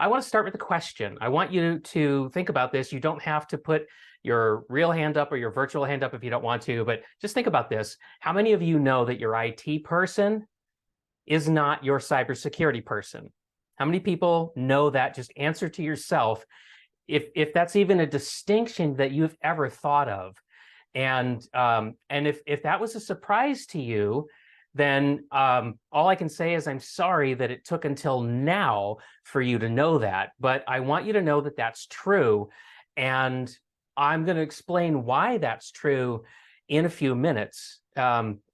I want to start with a question. I want you to think about this. You don't have to put your real hand up or your virtual hand up if you don't want to, but just think about this. How many of you know that your IT person is not your cybersecurity person? How many people know that? Just answer to yourself if that's even a distinction that you've ever thought of. And if that was a surprise to you, then all I can say is I'm sorry that it took until now for you to know that. But I want you to know that that's true. And I'm going to explain why that's true in a few minutes.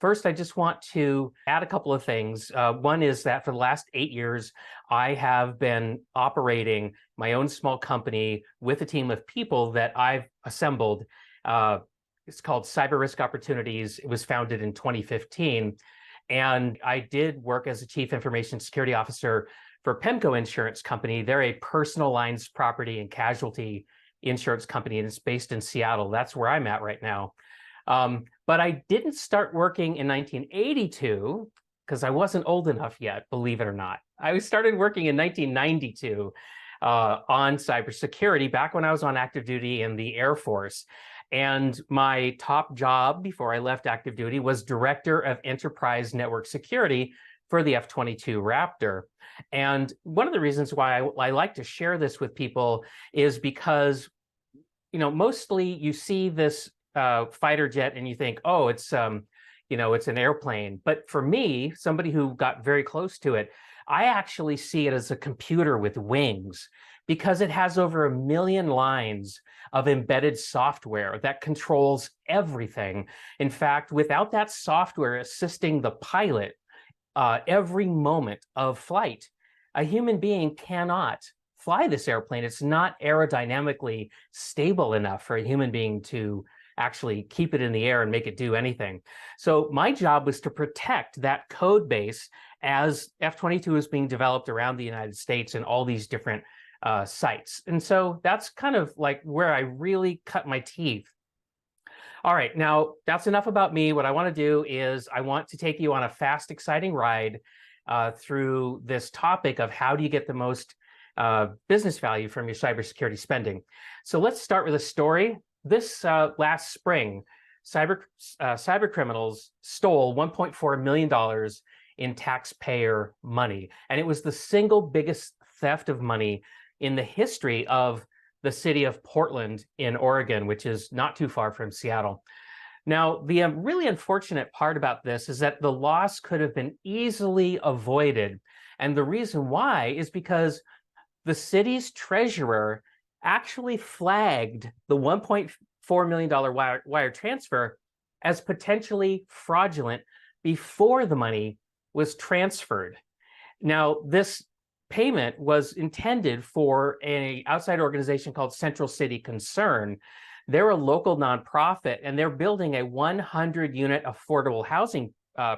First, I just want to add a couple of things. One is that for the last 8 years, I have been operating my own small company with a team of people that I've assembled. It's called Cyber Risk Opportunities. It was founded in 2015. And I did work as a chief information security officer for PEMCO Insurance Company. They're a personal lines property and casualty insurance company, and it's based in Seattle. That's where I'm at right now. But I didn't start working in 1982 because I wasn't old enough yet, believe it or not. I started working in 1992 on cybersecurity back when I was on active duty in the Air Force. And my top job before I left active duty was Director of Enterprise Network Security for the F-22 Raptor. And one of the reasons why I like to share this with people is because, mostly you see this fighter jet and you think, oh, it's an airplane. But for me, somebody who got very close to it, I actually see it as a computer with wings, because it has over 1 million lines of embedded software that controls everything. In fact, without that software assisting the pilot every moment of flight, a human being cannot fly this airplane. It's not aerodynamically stable enough for a human being to actually keep it in the air and make it do anything. So my job was to protect that code base as F-22 is being developed around the United States and all these different sites. And so that's kind of like where I really cut my teeth. All right, now that's enough about me. What I want to do is I want to take you on a fast, exciting ride through this topic of how do you get the most business value from your cybersecurity spending. So let's start with a story. This last spring, cyber criminals stole $1.4 million in taxpayer money. And it was the single biggest theft of money in the history of the city of Portland in Oregon, which is not too far from Seattle. Now, the really unfortunate part about this is that the loss could have been easily avoided. And the reason why is because the city's treasurer actually flagged the $1.4 million wire transfer as potentially fraudulent before the money was transferred. Now, this payment was intended for an outside organization called Central City Concern. They're a local nonprofit, and they're building a 100-unit affordable housing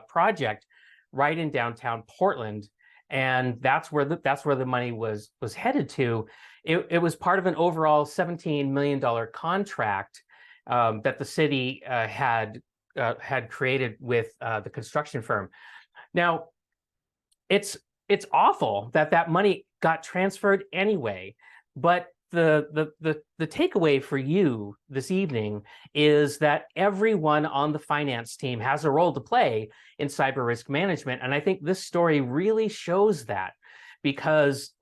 project right in downtown Portland. And that's where the money was headed to. It was part of an overall $17 million contract that the city had created with the construction firm. Now, it's awful that money got transferred anyway, but the takeaway for you this evening is that everyone on the finance team has a role to play in cyber risk management. And I think this story really shows that, because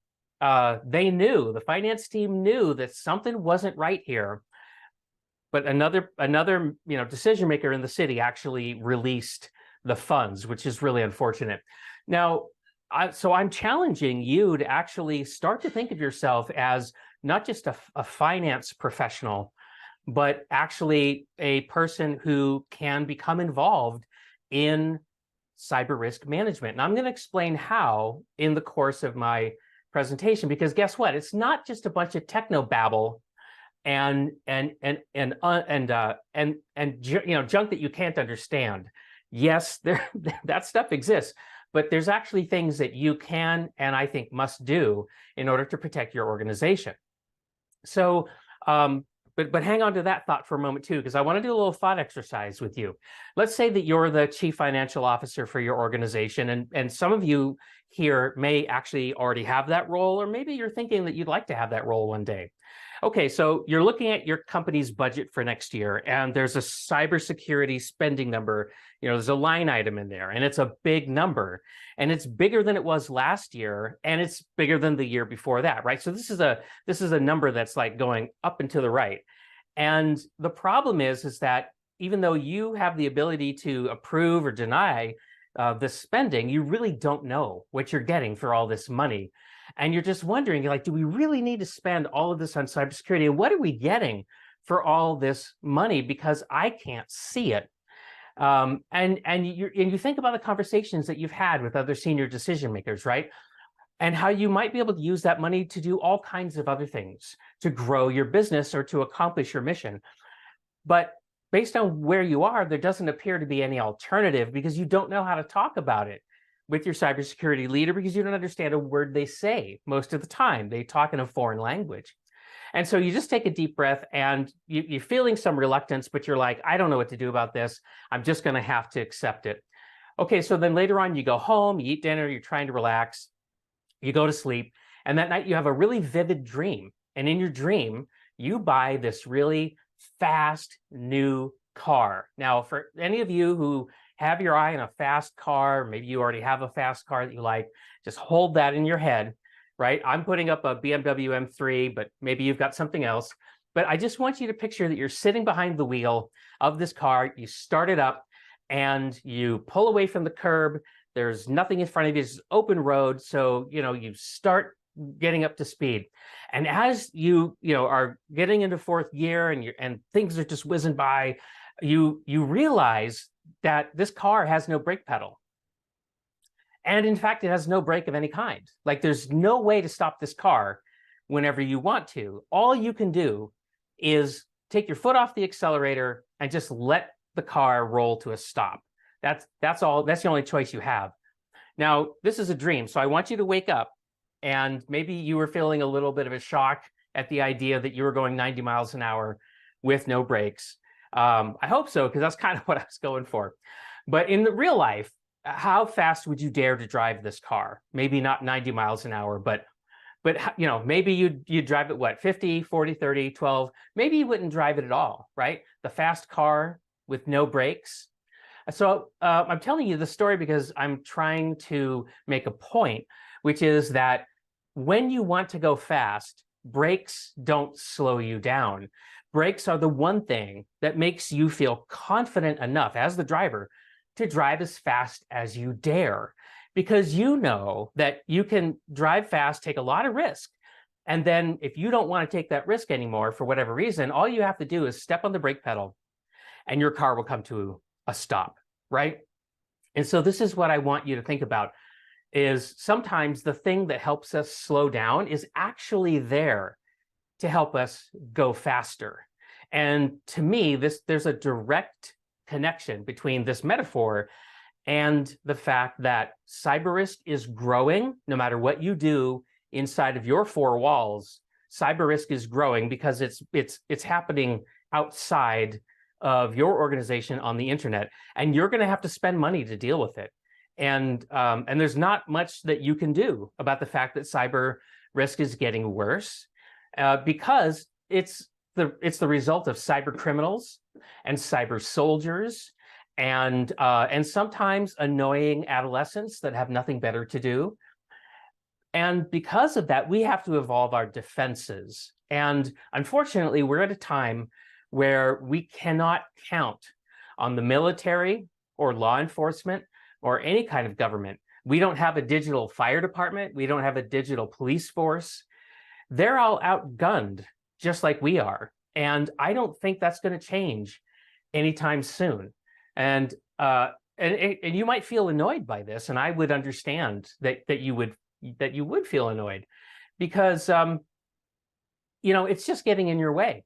the finance team knew that something wasn't right here. But another decision maker in the city actually released the funds, which is really unfortunate. Now, so I'm challenging you to actually start to think of yourself as not just a finance professional, but actually a person who can become involved in cyber risk management. And I'm going to explain how in the course of my presentation, because guess what? It's not just a bunch of techno babble and junk that you can't understand. Yes, that stuff exists, but there's actually things that you can and I think must do in order to protect your organization. So, but hang on to that thought for a moment too, because I want to do a little thought exercise with you. Let's say that you're the chief financial officer for your organization, and some of you here may actually already have that role, or maybe you're thinking that you'd like to have that role one day. Okay, so you're looking at your company's budget for next year, and there's a cybersecurity spending number. There's a line item in there, and it's a big number, and it's bigger than it was last year, and it's bigger than the year before that, right? So this is a number that's like going up and to the right. And the problem is that even though you have the ability to approve or deny this spending, you really don't know what you're getting for all this money. And you're just wondering, like, do we really need to spend all of this on cybersecurity? And what are we getting for all this money? Because I can't see it. And you think about the conversations that you've had with other senior decision makers, right? And how you might be able to use that money to do all kinds of other things, to grow your business or to accomplish your mission. But based on where you are, there doesn't appear to be any alternative, because you don't know how to talk about it with your cybersecurity leader, because you don't understand a word they say most of the time. They talk in a foreign language. And so you just take a deep breath, and you're feeling some reluctance, but you're like, I don't know what to do about this. I'm just going to have to accept it. Okay, so then later on, you go home, you eat dinner, you're trying to relax, you go to sleep, and that night you have a really vivid dream. And in your dream, you buy this really fast new car. Now, for any of you who have your eye on a fast car, maybe you already have a fast car that you like, just hold that in your head, right? I'm putting up a BMW M3, but maybe you've got something else. But I just want you to picture that you're sitting behind the wheel of this car, you start it up, and you pull away from the curb. There's nothing in front of you, it's open road. So, you start getting up to speed. And as you are getting into fourth gear, and things are just whizzing by, you realize that this car has no brake pedal. And in fact, it has no brake of any kind. Like, there's no way to stop this car whenever you want to. All you can do is take your foot off the accelerator and just let the car roll to a stop. That's all. That's the only choice you have. Now, this is a dream, so I want you to wake up, and maybe you were feeling a little bit of a shock at the idea that you were going 90 miles an hour with no brakes. I hope so, because that's kind of what I was going for. But in the real life, how fast would you dare to drive this car? Maybe not 90 miles an hour, but maybe you'd drive it, what, 50, 40, 30, 12. Maybe you wouldn't drive it at all, right? The fast car with no brakes. So I'm telling you this story because I'm trying to make a point, which is that when you want to go fast, brakes don't slow you down. Brakes are the one thing that makes you feel confident enough as the driver to drive as fast as you dare, because you know that you can drive fast, take a lot of risk. And then if you don't want to take that risk anymore for whatever reason, all you have to do is step on the brake pedal and your car will come to a stop, right? And so this is what I want you to think about, is sometimes the thing that helps us slow down is actually there to help us go faster. And to me, there's a direct connection between this metaphor and the fact that cyber risk is growing. No matter what you do inside of your four walls, cyber risk is growing because it's happening outside of your organization on the internet, and you're going to have to spend money to deal with it. And there's not much that you can do about the fact that cyber risk is getting worse, because it's the result of cyber criminals and cyber soldiers and sometimes annoying adolescents that have nothing better to do. And because of that, we have to evolve our defenses. And unfortunately, we're at a time where we cannot count on the military or law enforcement or any kind of government. We don't have a digital fire department. We don't have a digital police force. They're all outgunned just like we are. And I don't think that's going to change anytime soon. And you might feel annoyed by this, and I would understand that you would feel annoyed, because it's just getting in your way.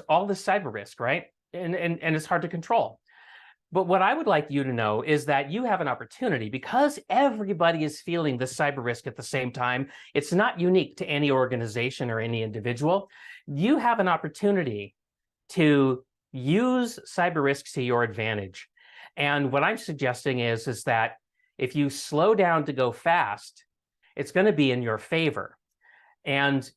All this cyber risk, right? And it's hard to control. But what I would like you to know is that you have an opportunity, because everybody is feeling this cyber risk at the same time. It's not unique to any organization or any individual. You have an opportunity to use cyber risks to your advantage. And what I'm suggesting is that if you slow down to go fast, it's going to be in your favor. And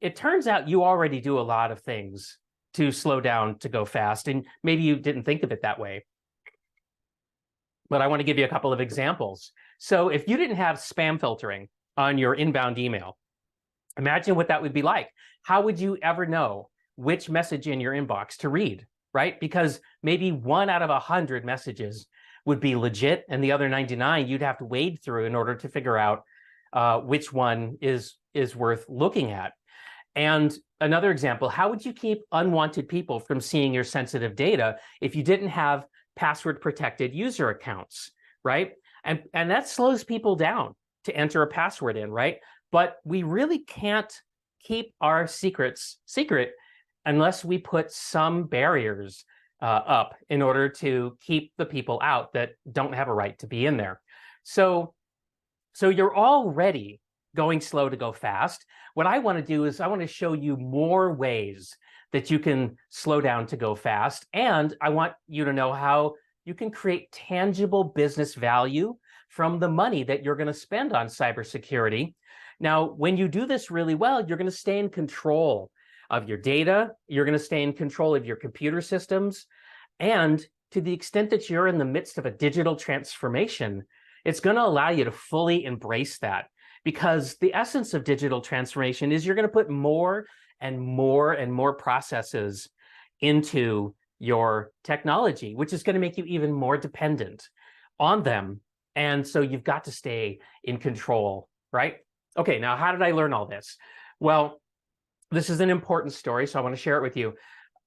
it turns out you already do a lot of things to slow down to go fast, and maybe you didn't think of it that way. But I want to give you a couple of examples. So if you didn't have spam filtering on your inbound email, imagine what that would be like. How would you ever know which message in your inbox to read, right? Because maybe 1 out of 100 messages would be legit, and the other 99 you'd have to wade through in order to figure out which one is worth looking at. And another example, how would you keep unwanted people from seeing your sensitive data if you didn't have password protected user accounts, right? And that slows people down to enter a password in, right? But we really can't keep our secrets secret unless we put some barriers up in order to keep the people out that don't have a right to be in there. So you're already going slow to go fast. What I want to do is I want to show you more ways that you can slow down to go fast. And I want you to know how you can create tangible business value from the money that you're going to spend on cybersecurity. Now, when you do this really well, you're going to stay in control of your data. You're going to stay in control of your computer systems. And to the extent that you're in the midst of a digital transformation, it's going to allow you to fully embrace that. Because the essence of digital transformation is you're going to put more and more and more processes into your technology, which is going to make you even more dependent on them. And so you've got to stay in control, right? Okay, now how did I learn all this? Well, this is an important story, so I want to share it with you.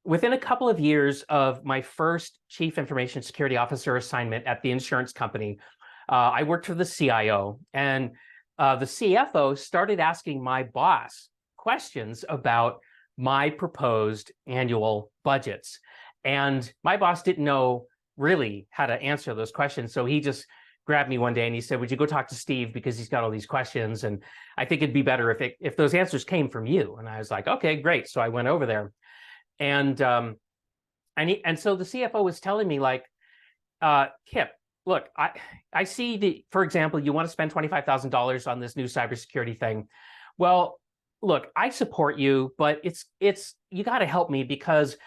Within a couple of years of my first Chief Information Security Officer assignment at the insurance company, I worked for the CIO, and the CFO started asking my boss questions about my proposed annual budgets. And my boss didn't know really how to answer those questions. So he just grabbed me one day and he said, would you go talk to Steve because he's got all these questions? And I think it'd be better if those answers came from you. And I was like, okay, great. So I went over there. And so the CFO was telling me like, Kip, look, I see for example, you want to spend $25,000 on this new cybersecurity thing. Well, look, I support you, but you got to help me because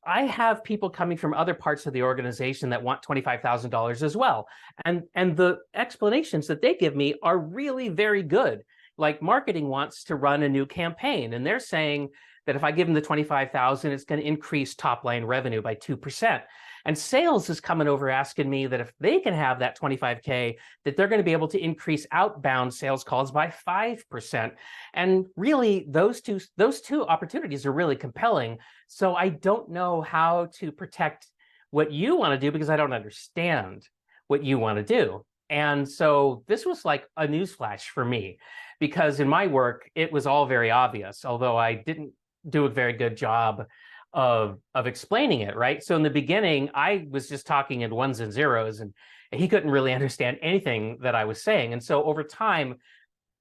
I have people coming from other parts of the organization that want $25,000 as well. And the explanations that they give me are really very good. Like marketing wants to run a new campaign, and they're saying that if I give them the $25,000, it's going to increase top line revenue by 2%. And sales is coming over asking me that if they can have that $25K, that they're going to be able to increase outbound sales calls by 5%. And really, those two opportunities are really compelling. So I don't know how to protect what you want to do because I don't understand what you want to do. And so this was like a newsflash for me, because in my work, it was all very obvious, although I didn't do a very good job of explaining it, right? So in the beginning, I was just talking in ones and zeros, and he couldn't really understand anything that I was saying. And so over time,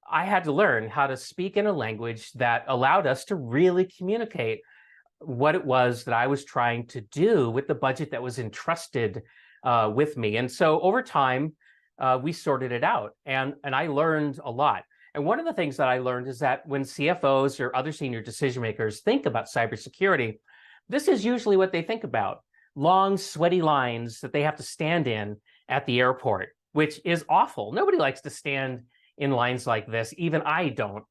I had to learn how to speak in a language that allowed us to really communicate what it was that I was trying to do with the budget that was entrusted with me. And so over time, we sorted it out, and I learned a lot. And one of the things that I learned is that when CFOs or other senior decision makers think about cybersecurity, this is usually what they think about: long, sweaty lines that they have to stand in at the airport, which is awful. Nobody likes to stand in lines like this. Even I don't.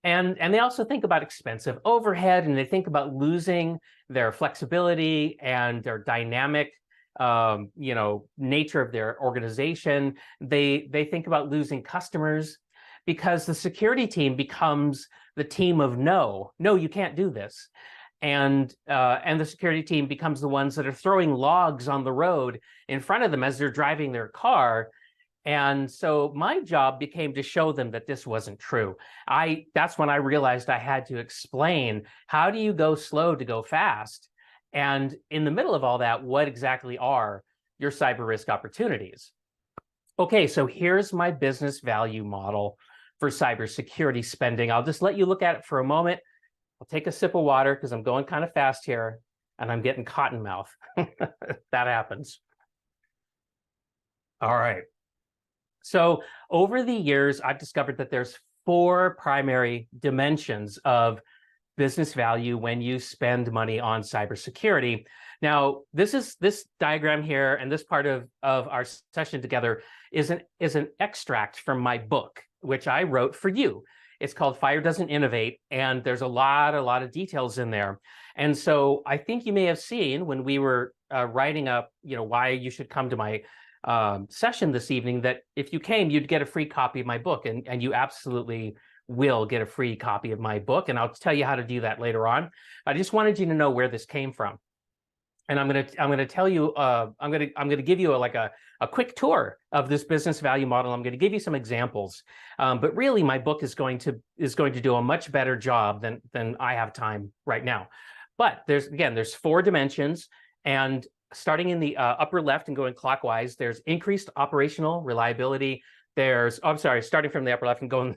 And they also think about expensive overhead, and they think about losing their flexibility and their dynamic nature of their organization. They think about losing customers because the security team becomes the team of no, you can't do this. And the security team becomes the ones that are throwing logs on the road in front of them as they're driving their car. And so my job became to show them that this wasn't true. That's when I realized I had to explain, how do you go slow to go fast? And in the middle of all that, what exactly are your cyber risk opportunities? Okay, so here's my business value model for cybersecurity spending. I'll just let you look at it for a moment. I'll take a sip of water because I'm going kind of fast here and I'm getting cotton mouth. That happens. All right. So over the years, I've discovered that there's four primary dimensions of business value when you spend money on cybersecurity. Now, this diagram here and this part of our session together is an extract from my book, which I wrote for you. It's called Fire Doesn't Innovate, and there's a lot of details in there. And so I think you may have seen when we were writing up, why you should come to my session this evening, that if you came, you'd get a free copy of my book, and you absolutely will get a free copy of my book, and I'll tell you how to do that later on. I just wanted you to know where this came from, and I'm gonna tell you. I'm gonna give you a quick tour of this business value model. I'm going to give you some examples, but really, my book is going to do a much better job than I have time right now. But there's four dimensions, and starting in the upper left and going clockwise, there's increased operational reliability. Starting from the upper left and going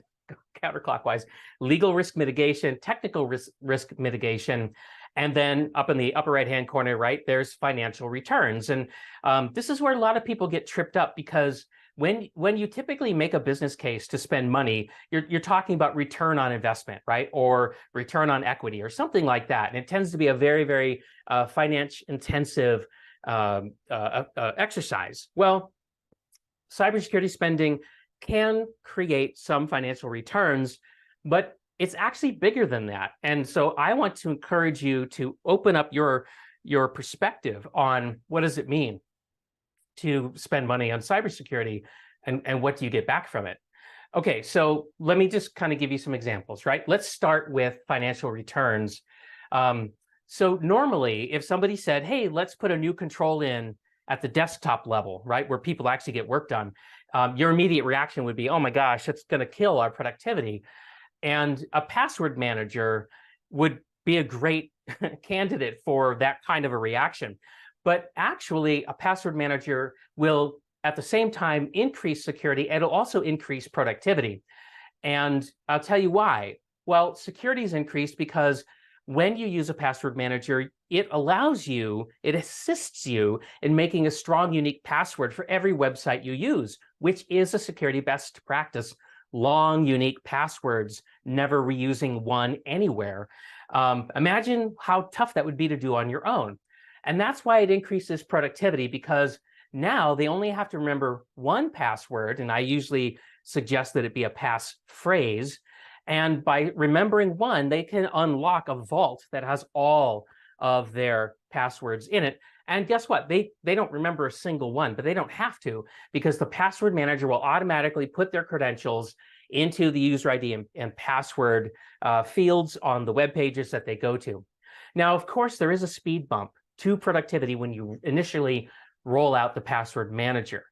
counterclockwise, legal risk mitigation, technical risk mitigation, and then up in the upper right-hand corner, right, there's financial returns. And this is where a lot of people get tripped up, because when you typically make a business case to spend money, you're talking about return on investment, right, or return on equity or something like that. And it tends to be a very, very finance intensive exercise. Well, cybersecurity spending can create some financial returns, but it's actually bigger than that. And so I want to encourage you to open up your perspective on what does it mean to spend money on cybersecurity, and what do you get back from it. Okay, so let me just kind of give you some examples, right? Let's start with financial returns. So normally, if somebody said, hey, let's put a new control in at the desktop level, right, where people actually get work done, your immediate reaction would be, oh my gosh, that's going to kill our productivity. And a password manager would be a great candidate for that kind of a reaction. But actually, a password manager will, at the same time, increase security, and it'll also increase productivity. And I'll tell you why. Well, security is increased because when you use a password manager, it assists you in making a strong, unique password for every website you use, which is a security best practice. Long, unique passwords, never reusing one anywhere. Imagine how tough that would be to do on your own. And that's why it increases productivity, because now they only have to remember one password, and I usually suggest that it be a passphrase. And by remembering one, they can unlock a vault that has all of their passwords in it. And guess what? They don't remember a single one, but they don't have to, because the password manager will automatically put their credentials into the user ID and password fields on the web pages that they go to. Now, of course, there is a speed bump to productivity when you initially roll out the password manager,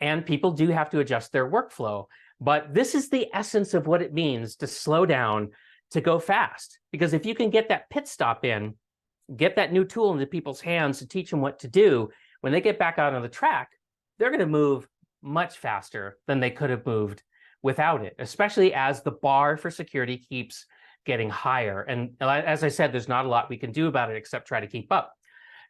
and people do have to adjust their workflow. But this is the essence of what it means to slow down, to go fast. Because if you can get that pit stop in, get that new tool into people's hands to teach them what to do, when they get back out on the track, they're going to move much faster than they could have moved without it, especially as the bar for security keeps getting higher. And as I said, there's not a lot we can do about it except try to keep up.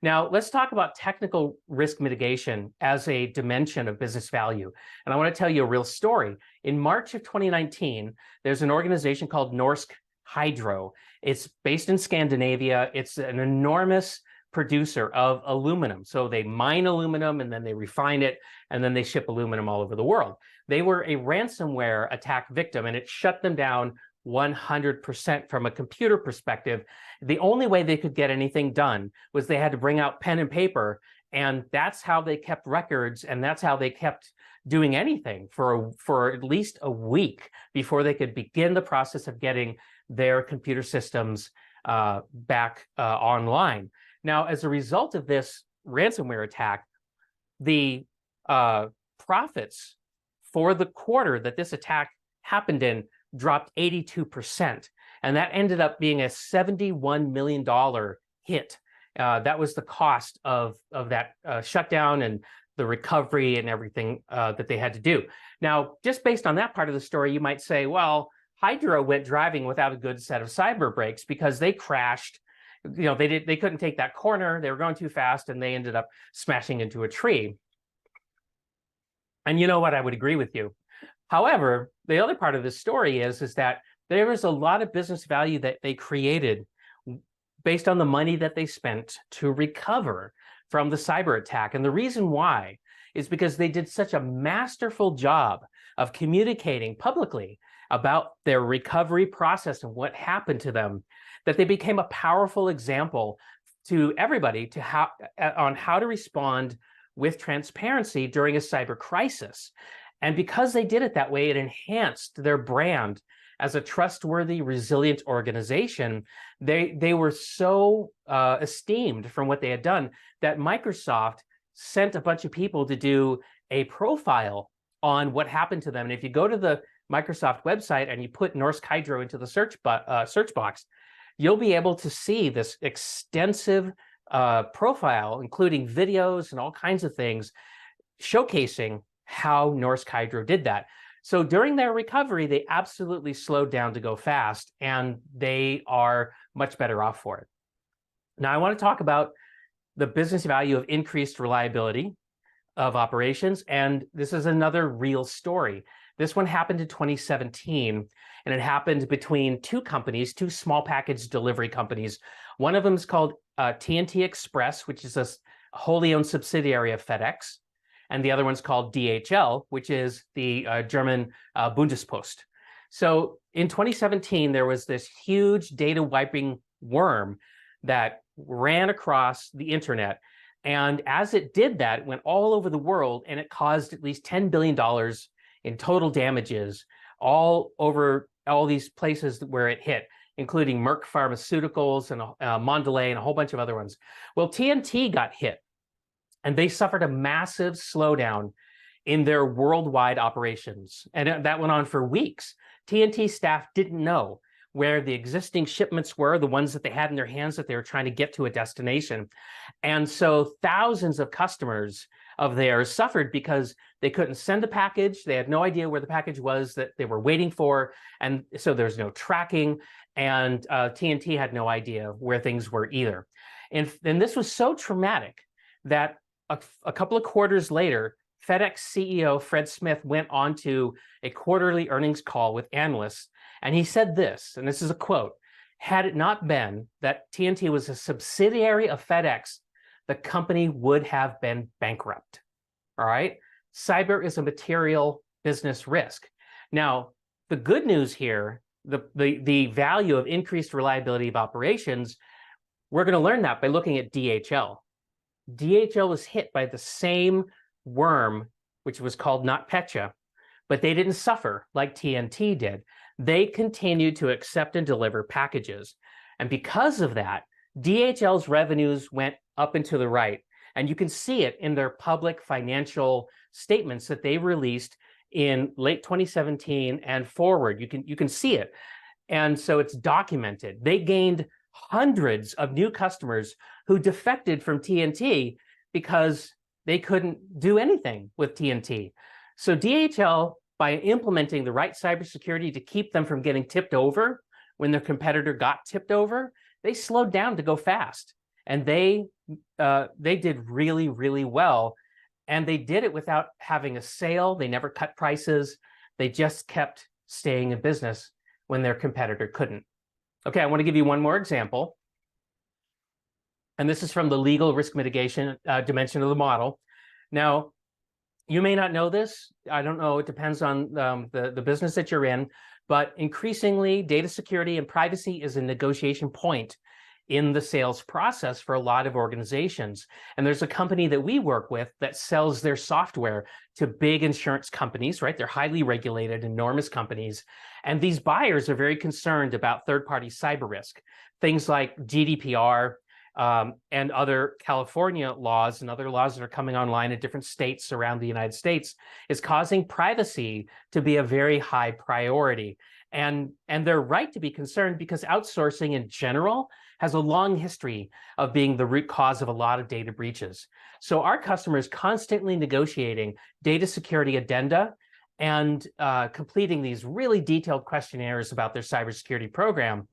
Now, let's talk about technical risk mitigation as a dimension of business value. And I want to tell you a real story. In March of 2019, there's an organization called Norsk Hydro. It's based in Scandinavia. It's an enormous producer of aluminum. So they mine aluminum, and then they refine it, and then they ship aluminum all over the world. They were a ransomware attack victim, and it shut them down 100% from a computer perspective. The only way they could get anything done was they had to bring out pen and paper, and that's how they kept records, and that's how they kept doing anything for at least a week before they could begin the process of getting their computer systems back online. Now, as a result of this ransomware attack, the profits for the quarter that this attack happened in dropped 82%. And that ended up being a $71 million hit. That was the cost of that shutdown and the recovery and everything that they had to do. Now, just based on that part of the story, you might say, well, Hydro went driving without a good set of cyber brakes because they crashed. They couldn't take that corner. They were going too fast, and they ended up smashing into a tree. And you know what? I would agree with you. However, the other part of this story is that there was a lot of business value that they created based on the money that they spent to recover from the cyber attack. And the reason why is because they did such a masterful job of communicating publicly about their recovery process and what happened to them, that they became a powerful example to everybody on how to respond with transparency during a cyber crisis. And because they did it that way, it enhanced their brand as a trustworthy, resilient organization. They were so esteemed from what they had done that Microsoft sent a bunch of people to do a profile on what happened to them. And if you go to the Microsoft website and you put Norsk Hydro into the search box, you'll be able to see this extensive profile, including videos and all kinds of things, showcasing how Norsk Hydro did that. So during their recovery, they absolutely slowed down to go fast, and they are much better off for it. Now, I want to talk about the business value of increased reliability of operations, and this is another real story. This one happened in 2017, and it happened between two companies, two small package delivery companies. One of them is called TNT Express, which is a wholly owned subsidiary of FedEx. And the other one's called DHL, which is the German Bundespost. So in 2017, there was this huge data wiping worm that ran across the internet. And as it did that, it went all over the world, and it caused at least $10 billion in total damages all over all these places where it hit, including Merck Pharmaceuticals and Mondelez and a whole bunch of other ones. Well, TNT got hit, and they suffered a massive slowdown in their worldwide operations. And that went on for weeks. TNT staff didn't know where the existing shipments were, the ones that they had in their hands that they were trying to get to a destination. And so thousands of customers of theirs suffered because they couldn't send a package. They had no idea where the package was that they were waiting for. And so there's no tracking. And TNT had no idea where things were either. And this was so traumatic that a couple of quarters later, FedEx CEO Fred Smith went on to a quarterly earnings call with analysts, and he said this, and this is a quote: "Had it not been that TNT was a subsidiary of FedEx, the company would have been bankrupt." All right? Cyber is a material business risk. Now, the good news here, the value of increased reliability of operations, we're going to learn that by looking at DHL. DHL was hit by the same worm, which was called NotPetya, but they didn't suffer like TNT did. They continued to accept and deliver packages. And because of that, DHL's revenues went up and to the right. And you can see it in their public financial statements that they released in late 2017 and forward. You can see it. And so it's documented. They gained hundreds of new customers who defected from TNT because they couldn't do anything with TNT. So DHL, by implementing the right cybersecurity to keep them from getting tipped over when their competitor got tipped over, they slowed down to go fast. And they did really, really well. And they did it without having a sale. They never cut prices. They just kept staying in business when their competitor couldn't. Okay, I want to give you one more example. And this is from the legal risk mitigation dimension of the model. Now, you may not know this. I don't know. It depends on the business that you're in. But increasingly, data security and privacy is a negotiation point in the sales process for a lot of organizations. And there's a company that we work with that sells their software to big insurance companies, right? They're highly regulated, enormous companies. And these buyers are very concerned about third-party cyber risk. Things like GDPR and other California laws and other laws that are coming online in different states around the United States is causing privacy to be a very high priority. And they're right to be concerned because outsourcing in general has a long history of being the root cause of a lot of data breaches. So our customers constantly negotiating data security addenda and completing these really detailed questionnaires about their cybersecurity program.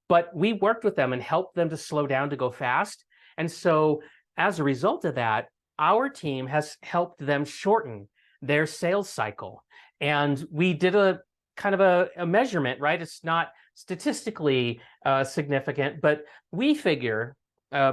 But we worked with them and helped them to slow down to go fast. And so as a result of that, our team has helped them shorten their sales cycle. And we did a kind of a measurement, right? It's not statistically significant, but we figure,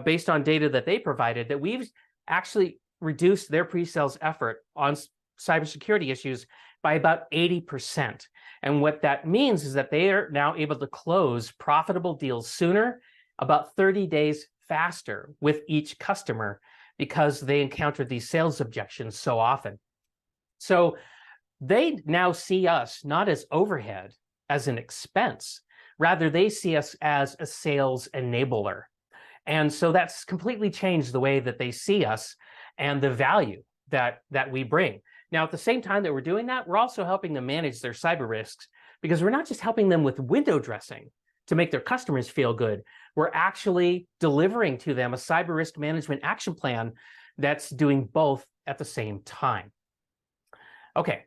based on data that they provided, that we've actually reduced their pre-sales effort on cybersecurity issues by about 80%. And what that means is that they are now able to close profitable deals sooner, about 30 days faster with each customer, because they encountered these sales objections so often. So they now see us not as overhead, as an expense. Rather, they see us as a sales enabler. And so that's completely changed the way that they see us and the value that we bring. Now, at the same time that we're doing that, we're also helping them manage their cyber risks, because we're not just helping them with window dressing to make their customers feel good. We're actually delivering to them a cyber risk management action plan that's doing both at the same time. Okay,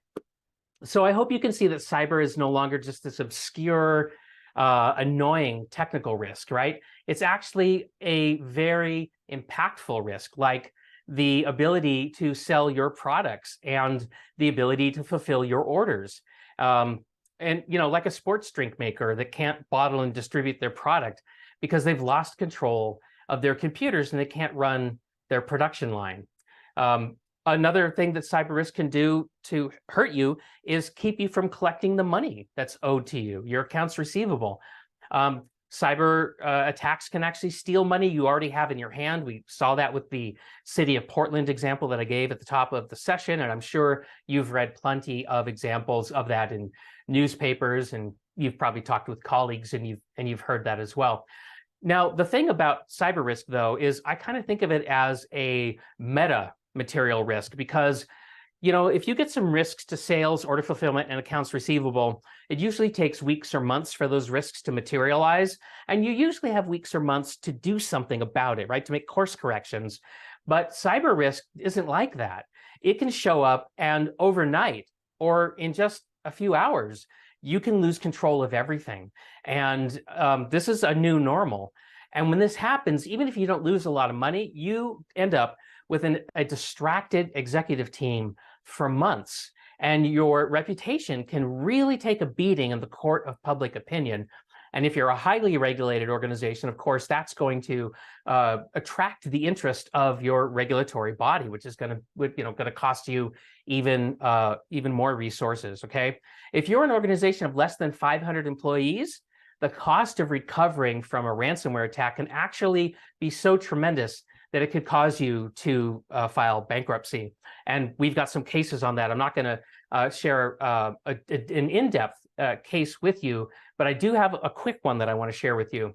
so I hope you can see that cyber is no longer just this obscure, annoying technical risk, right? It's actually a very impactful risk, like the ability to sell your products and the ability to fulfill your orders. And, you know, like a sports drink maker that can't bottle and distribute their product because they've lost control of their computers and they can't run their production line. Another thing that cyber risk can do to hurt you is keep you from collecting the money that's owed to you, your accounts receivable. Cyber attacks can actually steal money you already have in your hand. We saw that with the city of Portland example that I gave at the top of the session, and I'm sure you've read plenty of examples of that in newspapers, and you've probably talked with colleagues and you've heard that as well. Now, the thing about cyber risk, though, is I kind of think of it as a meta material risk, because, you know, if you get some risks to sales, order fulfillment, and accounts receivable, it usually takes weeks or months for those risks to materialize. And you usually have weeks or months to do something about it, right? To make course corrections. But cyber risk isn't like that. It can show up and overnight or in just a few hours, you can lose control of everything. And this is a new normal. And when this happens, even if you don't lose a lot of money, you end up with a distracted executive team for months. And your reputation can really take a beating in the court of public opinion. And if you're a highly regulated organization, of course, that's going to attract the interest of your regulatory body, which is going to cost you even more resources. Okay, if you're an organization of less than 500 employees, the cost of recovering from a ransomware attack can actually be so tremendous that it could cause you to file bankruptcy. And we've got some cases on that. I'm not going to share an in-depth case with you, but I do have a quick one that I want to share with you.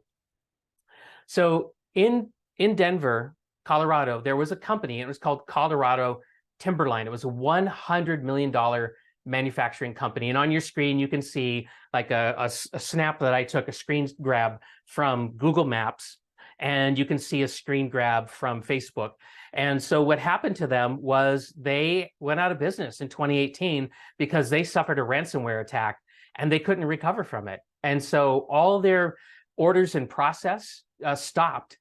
So in Denver, Colorado, there was a company, it was called Colorado Timberline. It was a $100 million manufacturing company. And on your screen, you can see like a snap that I took, a screen grab from Google Maps, and you can see a screen grab from Facebook. And so what happened to them was they went out of business in 2018 because they suffered a ransomware attack and they couldn't recover from it. And so all their orders in process stopped.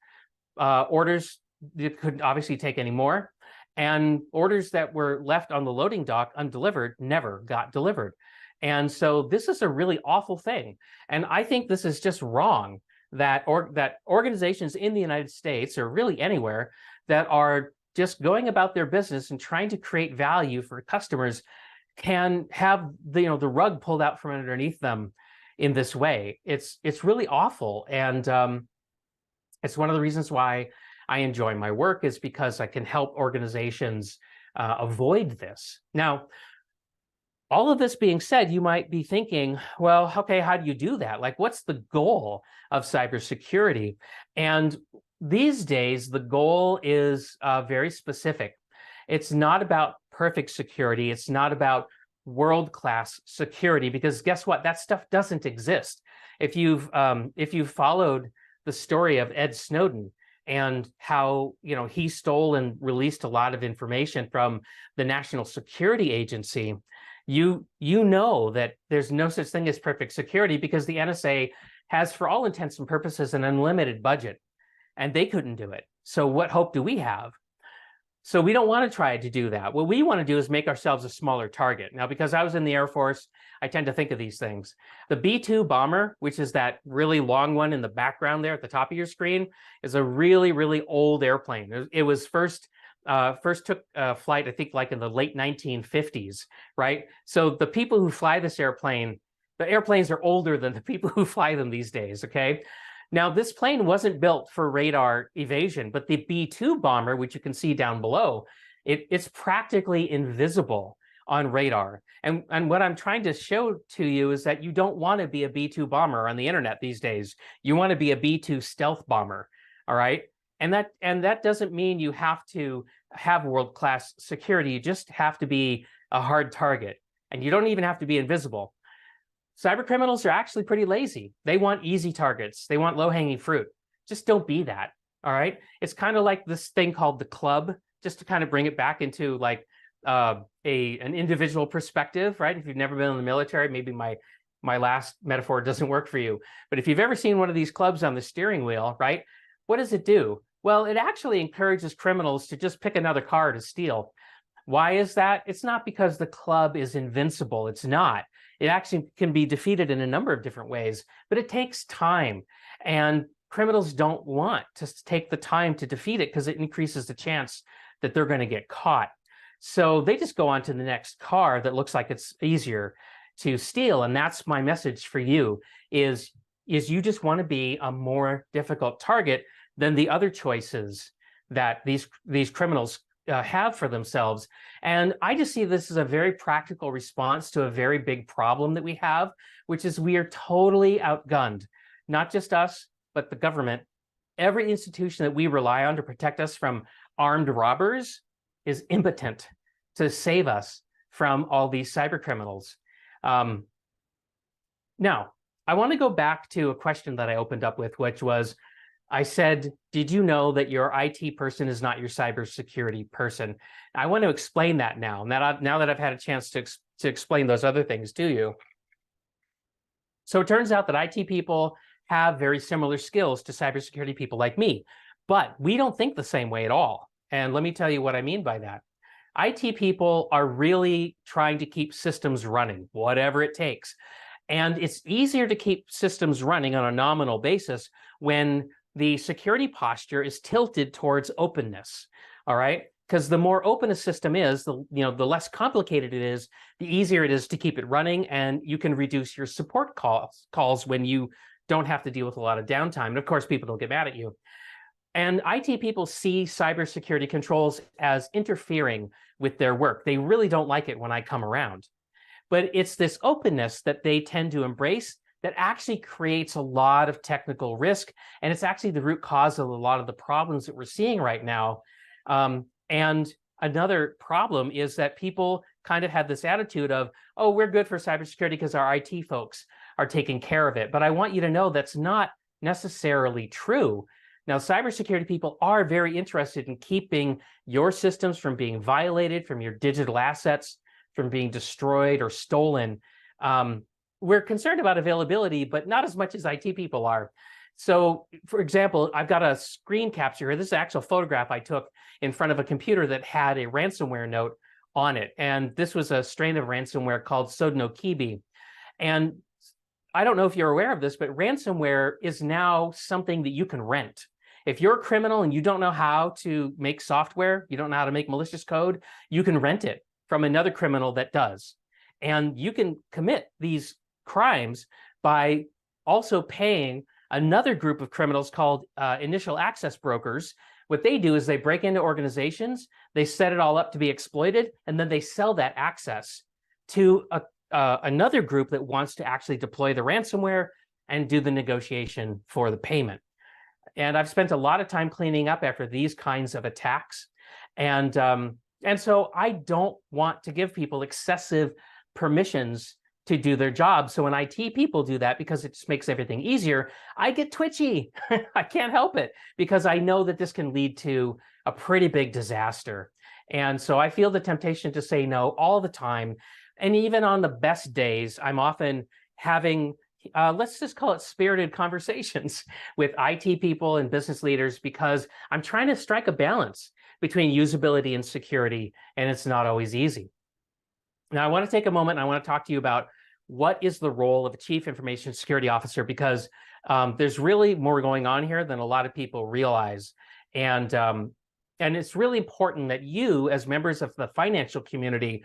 Orders they couldn't obviously take any more. And orders that were left on the loading dock undelivered never got delivered. And so this is a really awful thing. And I think this is just wrong that organizations in the United States, or really anywhere, that are just going about their business and trying to create value for customers can have the rug pulled out from underneath them in this way. It's really awful. And it's one of the reasons why I enjoy my work, is because I can help organizations avoid this. Now, all of this being said, you might be thinking, well, okay, how do you do that? Like, what's the goal of cybersecurity? And these days, the goal is very specific. It's not about perfect security. It's not about world-class security, because guess what? That stuff doesn't exist. If you've followed the story of Ed Snowden and how he stole and released a lot of information from the National Security Agency, you know that there's no such thing as perfect security, because the NSA has, for all intents and purposes, an unlimited budget, and they couldn't do it. So what hope do we have? So we don't want to try to do that. What we want to do is make ourselves a smaller target. Now, because I was in the Air Force, I tend to think of these things. The B-2 bomber, which is that really long one in the background there at the top of your screen, is a really, really old airplane. It was first took flight, I think, like in the late 1950s, right? So the people who fly this airplane, the airplanes are older than the people who fly them these days, okay? Now, this plane wasn't built for radar evasion, but the B-2 bomber, which you can see down below, it's practically invisible on radar. And what I'm trying to show to you is that you don't want to be a B-2 bomber on the internet these days. You want to be a B-2 stealth bomber, all right? And that doesn't mean you have to have world-class security. You just have to be a hard target. And you don't even have to be invisible. Cyber criminals are actually pretty lazy. They want easy targets. They want low-hanging fruit. Just don't be that, all right? It's kind of like this thing called the club, just to kind of bring it back into like an individual perspective, right? If you've never been in the military, maybe my last metaphor doesn't work for you. But if you've ever seen one of these clubs on the steering wheel, right? What does it do? Well, it actually encourages criminals to just pick another car to steal. Why is that? It's not because the club is invincible. It's not. It actually can be defeated in a number of different ways, but it takes time. And criminals don't want to take the time to defeat it because it increases the chance that they're going to get caught. So they just go on to the next car that looks like it's easier to steal. And that's my message for you is you just want to be a more difficult target than the other choices that these criminals have for themselves. And I just see this as a very practical response to a very big problem that we have, which is we are totally outgunned. Not just us, but the government. Every institution that we rely on to protect us from armed robbers is impotent to save us from all these cyber criminals. Now, I want to go back to a question that I opened up with, which was, I said, did you know that your IT person is not your cybersecurity person? I want to explain that now. Now that I've had a chance to explain those other things to you. So it turns out that IT people have very similar skills to cybersecurity people like me, but we don't think the same way at all. And let me tell you what I mean by that. IT people are really trying to keep systems running, whatever it takes. And it's easier to keep systems running on a nominal basis when the security posture is tilted towards openness, all right? Because the more open a system is, the less complicated it is, the easier it is to keep it running, and you can reduce your support calls when you don't have to deal with a lot of downtime. And of course, people don't get mad at you. And IT people see cybersecurity controls as interfering with their work. They really don't like it when I come around. But it's this openness that they tend to embrace that actually creates a lot of technical risk. And it's actually the root cause of a lot of the problems that we're seeing right now. And another problem is that people kind of have this attitude of, oh, we're good for cybersecurity because our IT folks are taking care of it. But I want you to know that's not necessarily true. Now, cybersecurity people are very interested in keeping your systems from being violated, from your digital assets, from being destroyed or stolen. We're concerned about availability, but not as much as IT people are. So, for example, I've got a screen capture here. This is an actual photograph I took in front of a computer that had a ransomware note on it. And this was a strain of ransomware called Sodinokibi. And I don't know if you're aware of this, but ransomware is now something that you can rent. If you're a criminal and you don't know how to make software, you don't know how to make malicious code, you can rent it from another criminal that does. And you can commit these crimes by also paying another group of criminals called initial access brokers. What they do is they break into organizations, they set it all up to be exploited, and then they sell that access to another group that wants to actually deploy the ransomware and do the negotiation for the payment. And I've spent a lot of time cleaning up after these kinds of attacks. And so I don't want to give people excessive permissions to do their job. So when IT people do that, because it just makes everything easier, I get twitchy. I can't help it because I know that this can lead to a pretty big disaster. And so I feel the temptation to say no all the time. And even on the best days, I'm often having, let's just call it spirited conversations with IT people and business leaders because I'm trying to strike a balance between usability and security, and it's not always easy. Now, I want to take a moment and I want to talk to you about what is the role of a chief information security officer, because there's really more going on here than a lot of people realize. And it's really important that you, as members of the financial community,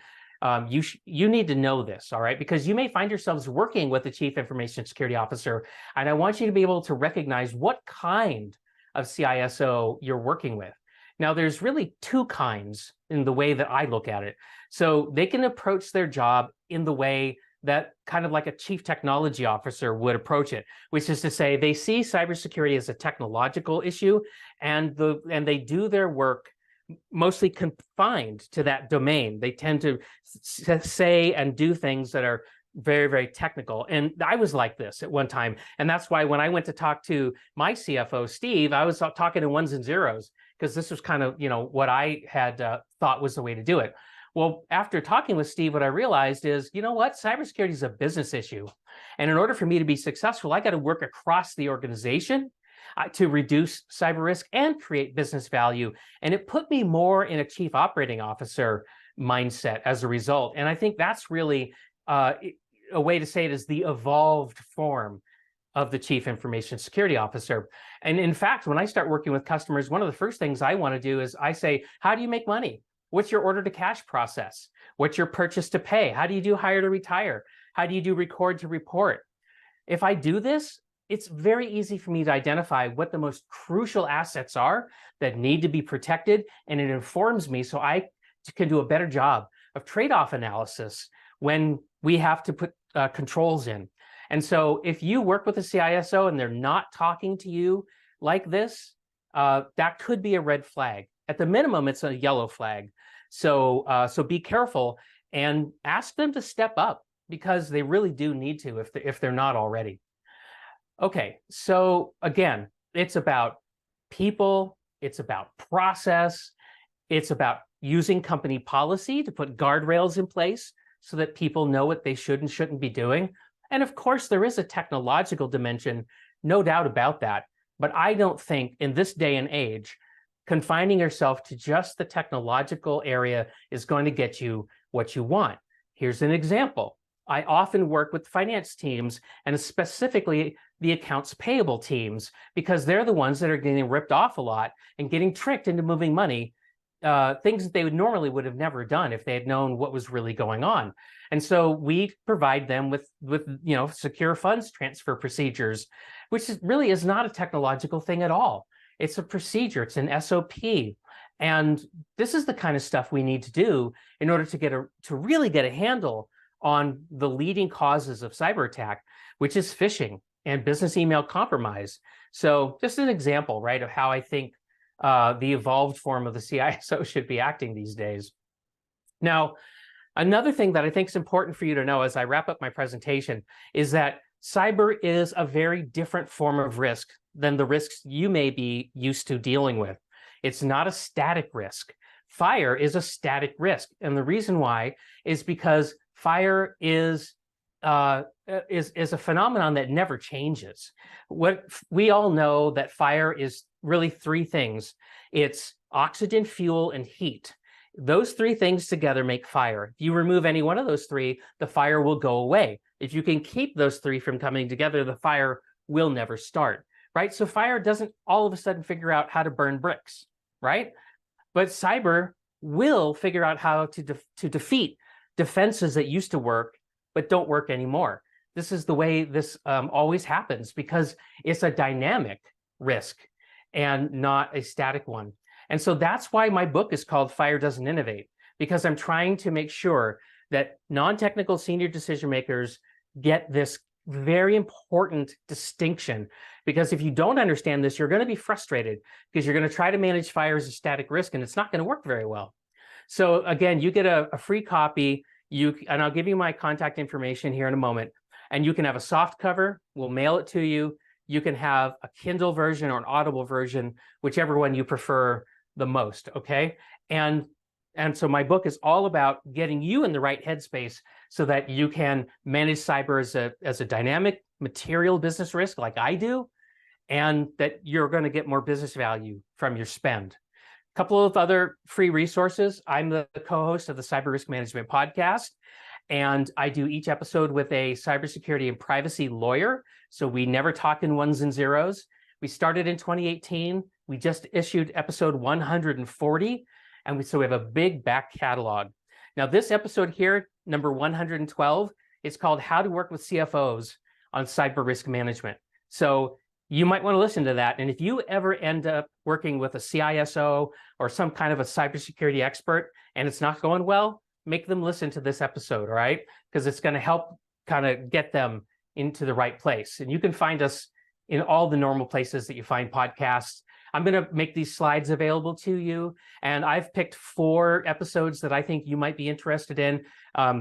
you need to know this, all right? Because you may find yourselves working with the chief information security officer, and I want you to be able to recognize what kind of CISO you're working with. Now, there's really two kinds in the way that I look at it. So they can approach their job in the way that kind of like a chief technology officer would approach it, which is to say they see cybersecurity as a technological issue, and they do their work mostly confined to that domain. They tend to say and do things that are very, very technical. And I was like this at one time. And that's why when I went to talk to my CFO, Steve, I was talking in ones and zeros, because this was kind of, what I had thought was the way to do it. Well, after talking with Steve, what I realized is, you know what? Cybersecurity is a business issue. And in order for me to be successful, I got to work across the organization to reduce cyber risk and create business value. And it put me more in a chief operating officer mindset as a result. And I think that's really a way to say it is the evolved form of the chief information security officer. And in fact, when I start working with customers, one of the first things I want to do is I say, how do you make money? What's your order to cash process? What's your purchase to pay? How do you do hire to retire? How do you do record to report? If I do this, it's very easy for me to identify what the most crucial assets are that need to be protected, and it informs me so I can do a better job of trade-off analysis when we have to put controls in. And so if you work with a CISO and they're not talking to you like this, that could be a red flag. At the minimum, it's a yellow flag. So be careful and ask them to step up, because they really do need to if they're not already. Okay, so again, it's about people, it's about process, it's about using company policy to put guardrails in place so that people know what they should and shouldn't be doing. And of course, there is a technological dimension, no doubt about that. But I don't think in this day and age, confining yourself to just the technological area is going to get you what you want. Here's an example. I often work with finance teams, and specifically the accounts payable teams, because they're the ones that are getting ripped off a lot and getting tricked into moving money, things that they normally would have never done if they had known what was really going on. And so we provide them with secure funds transfer procedures, which really is not a technological thing at all. It's a procedure, it's an SOP. And this is the kind of stuff we need to do in order to really get a handle on the leading causes of cyber attack, which is phishing and business email compromise. So just an example, right, of how I think the evolved form of the CISO should be acting these days. Now, another thing that I think is important for you to know as I wrap up my presentation is that cyber is a very different form of risk than the risks you may be used to dealing with. It's not a static risk. Fire is a static risk. And the reason why is because fire is a phenomenon that never changes. What we all know that fire is really three things. It's oxygen, fuel, and heat. Those three things together make fire. If you remove any one of those three, the fire will go away. If you can keep those three from coming together, the fire will never start, right? So fire doesn't all of a sudden figure out how to burn bricks, right? But cyber will figure out how to defeat defenses that used to work but don't work anymore. This is the way this always happens, because it's a dynamic risk and not a static one. And so that's why my book is called Fire Doesn't Innovate, because I'm trying to make sure that non-technical senior decision makers get this very important distinction. Because if you don't understand this, you're going to be frustrated, because you're going to try to manage fire as a static risk, and it's not going to work very well. So again, you get a free copy, and I'll give you my contact information here in a moment, and you can have a soft cover, we'll mail it to you. You can have a Kindle version or an Audible version, whichever one you prefer the most, okay? And so my book is all about getting you in the right headspace so that you can manage cyber as a dynamic material business risk like I do, and that you're going to get more business value from your spend. couple of other free resources. I'm the co-host of the Cyber Risk Management podcast, and I do each episode with a cybersecurity and privacy lawyer. So we never talk in ones and zeros. We started in 2018. We just issued episode 140, and so we have a big back catalog. Now, this episode here, number 112, is called How to Work with CFOs on Cyber Risk Management. So you might want to listen to that. And if you ever end up working with a CISO or some kind of a cybersecurity expert and it's not going well, make them listen to this episode, all right? Because it's going to help kind of get them into the right place. And you can find us in all the normal places that you find podcasts. I'm going to make these slides available to you. And I've picked 4 episodes that I think you might be interested in.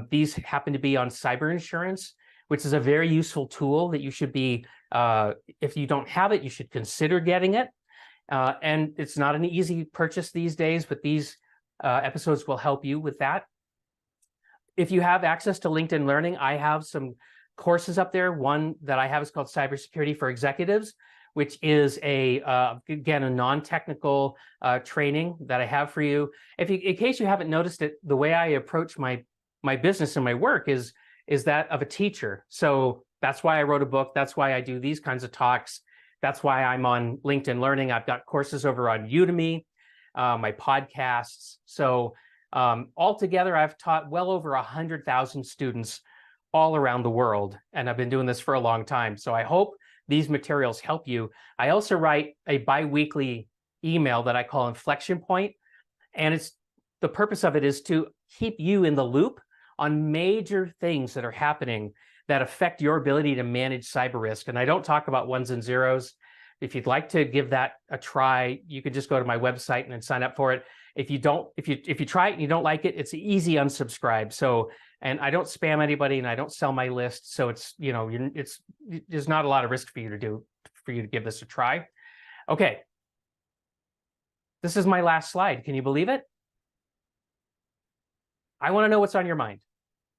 These happen to be on cyber insurance, which is a very useful tool that you should be, if you don't have it, you should consider getting it. And it's not an easy purchase these days, but these episodes will help you with that. If you have access to LinkedIn Learning, I have some courses up there. One that I have is called Cybersecurity for Executives, which is again, a non-technical training that I have for you. In case you haven't noticed it, the way I approach my business and my work is that of a teacher. So that's why I wrote a book. That's why I do these kinds of talks. That's why I'm on LinkedIn Learning. I've got courses over on Udemy, my podcasts. So altogether, I've taught well over 100,000 students all around the world, and I've been doing this for a long time. So I hope these materials help you. I also write a bi-weekly email that I call Inflection Point, and the purpose of it is to keep you in the loop on major things that are happening that affect your ability to manage cyber risk. And I don't talk about ones and zeros. If you'd like to give that a try, you can just go to my website and then sign up for it. If you try it and you don't like it, it's easy unsubscribe. So, and I don't spam anybody and I don't sell my list. So it's, there's not a lot of risk for you to give this a try. Okay. This is my last slide. Can you believe it? I want to know what's on your mind.